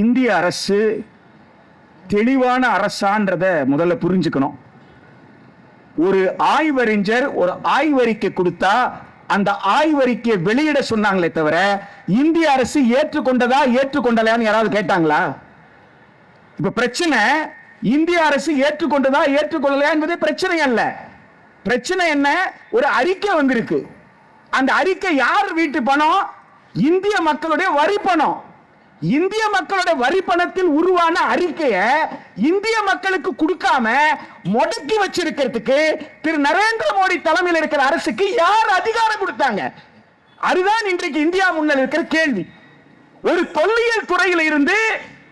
இந்திய அரசு தெளிவான அரசான்றத முதல்ல புரிஞ்சுக்கணும். ஒரு ஆய்வறிஞர் ஒரு ஆய்வறிக்கை கொடுத்தா அந்த ஆய்வறிக்கையை வெளியிட சொன்னாங்களே தவிர இந்திய அரசு ஏற்றுக்கொண்டதா ஏற்றுக்கொண்டலையான்னு யாராவது கேட்டாங்களா? இப்ப பிரச்சனை இந்திய அரசு ஏற்றுக்கொண்டதா ஏற்றுக்கொள்ளலையா என்பதே பிரச்சனை அல்ல. பிரச்சனை என்ன? ஒரு அறிக்கை வந்திருக்கு. அந்த அறிக்கை யார் வீட்டு பணம்? இந்திய மக்களுடைய வரி பணம். இந்திய மக்களுடைய வரி பணத்தில் உருவான அறிக்கையை இந்திய மக்களுக்கு கொடுக்காம முடக்கி வச்சிருக்கிறதுக்கு திரு நரேந்திர மோடி தலைமையில் இருக்கிற அரசுக்கு யார் அதிகாரம் கொடுத்தாங்க? அதுதான் இன்றைக்கு இந்தியா முன்னால் இருக்கிற கேள்வி. ஒரு தொல்லியல் துறையில் இருந்து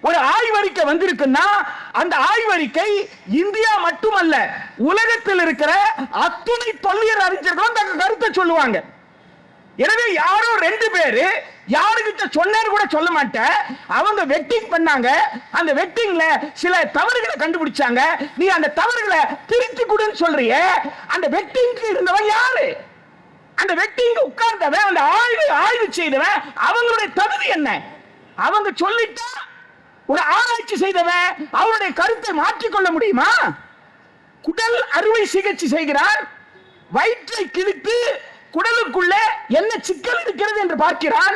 ஒரு ஆய்வறிக்கை வந்திருக்குன்னா அந்த ஆய்வறிக்கை இந்தியா மட்டுமல்ல உலகத்தில் இருக்கிற அத்துணை தொல்லியல் அறிஞர்களும் தங்கள் கருத்தை சொல்லுவாங்க. எனவே யாரோ ரெண்டு பேரு யாருக்கிட்ட சொன்னாரு கூட சொல்ல மாட்டேன். அவங்க வெட்டிங் பண்ணாங்க. அந்த வெட்டிங்ல சில தவறுகளை கண்டுபிடிச்சாங்க. நீ அந்த தவறுகளை திருத்தி கொடுன்னு சொல்றிய. அந்த வெட்டிங்க்கு இருந்தவன் யாரு? அந்த வெட்டிங் உட்கார்ந்தவன், அந்த ஆய்வு செய்தவன், அவங்களுடைய தகுதி என்ன? அவங்க சொல்லிட்டா ஒரு ஆராய்ச்சி செய்தவன் அவருடைய கருத்தை மாற்றிக்கொள்ள முடியுமா? குடல் அறுவை சிகிச்சை செய்கிறார். வயிற்றை கிழித்து குடலுக்குள்ள என்ன சிக்கல் இருக்கிறது என்று பார்க்கிறான்.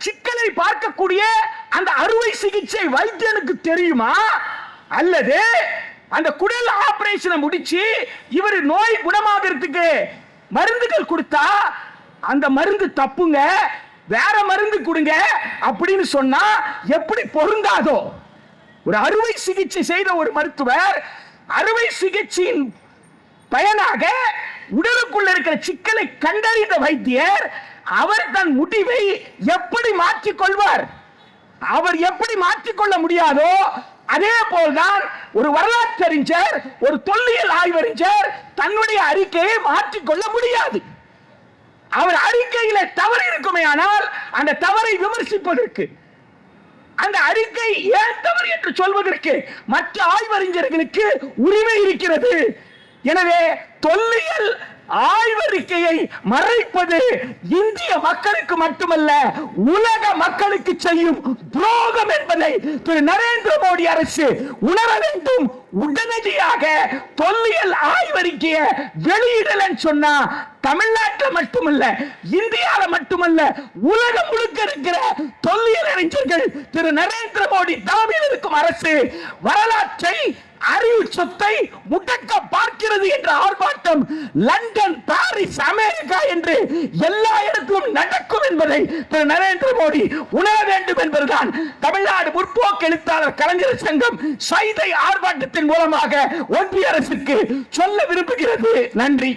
சிக்கலை பார்க்கக்கூடிய அந்த அறுவை சிகிச்சை வைத்தியனுக்கு தெரியுமா? அல்லது அந்த குடல் ஆபரேஷனை முடிச்சு இவர் நோய் குணமாகிறதுக்கு மருந்துகள் கொடுத்தா அந்த மருந்து தப்புங்க, வேற மருந்து கொடுங்க அப்படின்னு சொன்னா எப்படி பொருந்தாதோ? ஒரு அறுவை சிகிச்சை செய்த ஒரு மருத்துவர் அறுவை சிகிச்சையின் பயனாக உடலுக்குள்ள இருக்கிற சிக்கலை கண்டறிந்த வைத்தியர் அவர் தன் முடிவை எப்படி மாற்றிக் கொள்வார்? அவர் எப்படி மாற்றிக்கொள்ள முடியாதோ அதே போல்தான் ஒரு வரலாற்றறிஞர், ஒரு தொல்லியல் ஆய்வறிஞர் தன்னுடைய அறிக்கையை மாற்றிக்கொள்ள முடியாது. அவர் அறிக்கையில தவறு இருக்குமே ஆனால் அந்த தவறை விமர்சிப்பதற்கு, அந்த அறிக்கை ஏன் தவறு என்று சொல்வதற்கு மற்ற ஆய்வறிஞர்களுக்கு உரிமை இருக்கிறது. எனவே தொல்லியல் ஆய்வறிக்கையை மறைப்பது இந்திய மக்களுக்கு மட்டுமல்ல உலக மக்களுக்கு செய்யும் துரோகம் என்பதை திரு நரேந்திர மோடி அரசு உணர வேண்டும். உடனடியாக தொல்லியல் ஆய்வறிக்கையை வெளியிடலன்னு சொன்னா தமிழ்நாட்டில் மட்டுமல்ல, இந்தியாவில் மட்டுமல்ல, உலகம் முழுக்க இருக்கிற தொல்லியல் அறிஞர்கள் திரு நரேந்திர மோடி தலைமையில் இருக்கும் அரசு வரலாற்றை, அறிவு சொத்தை முடக்க பார்க்கிறது என்ற ஆர்ப்பாட்டம் லண்டன், பாரிஸ், அமெரிக்கா என்று எல்லா இடத்திலும் நடக்கும் என்பதை திரு நரேந்திர மோடி உணர வேண்டும் என்பதுதான் தமிழ்நாடு முற்போக்கு எழுத்தாளர் கலைஞர் சங்கம் சைதை ஆர்ப்பாட்டத்தின் மூலமாக ஒன்றிய அரசுக்கு சொல்ல விரும்புகிறது. நன்றி.